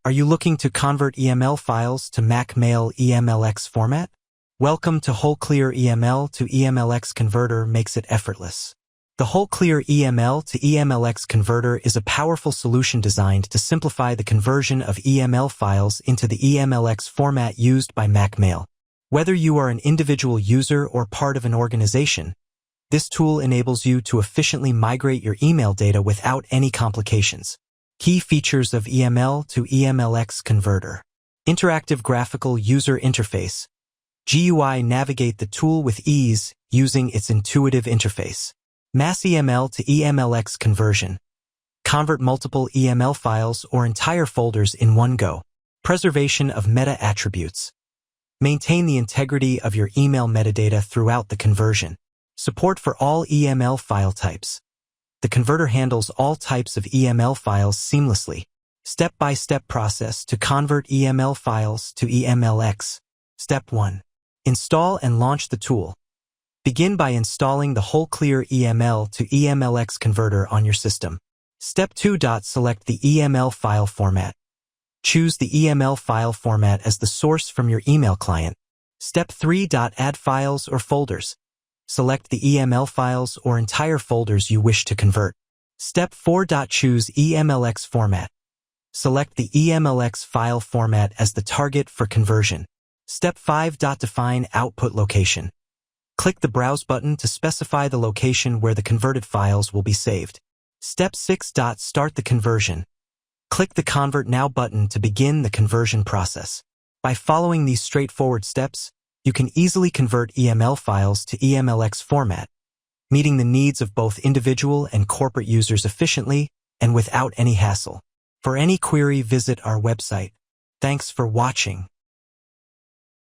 Are you looking to convert EML files to MacMail EMLX format? Welcome to WholeClear. EML to EMLX converter makes it effortless. The WholeClear EML to EMLX converter is a powerful solution designed to simplify the conversion of EML files into the EMLX format used by MacMail. Whether you are an individual user or part of an organization, this tool enables you to efficiently migrate your email data without any complications. Key features of EML to EMLX converter. Interactive graphical user interface. GUI navigate the tool with ease using its intuitive interface. Mass EML to EMLX conversion. Convert multiple EML files or entire folders in one go. Preservation of meta attributes. Maintain the integrity of your email metadata throughout the conversion. Support for all EML file types. The converter handles all types of EML files seamlessly. Step-by-step process to convert EML files to EMLX. Step 1. Install and launch the tool. Begin by installing the WholeClear EML to EMLX converter on your system. Step 2. Select the EML file format. Choose the EML file format as the source from your email client. Step 3. Add files or folders. Select the EML files or entire folders you wish to convert. Step 4. Choose EMLX format. Select the EMLX file format as the target for conversion. Step 5. Define output location. Click the Browse button to specify the location where the converted files will be saved. Step 6. Start the conversion. Click the Convert Now button to begin the conversion process. By following these straightforward steps, you can easily convert EML files to EMLX format, meeting the needs of both individual and corporate users efficiently and without any hassle. For any query, visit our website. Thanks for watching.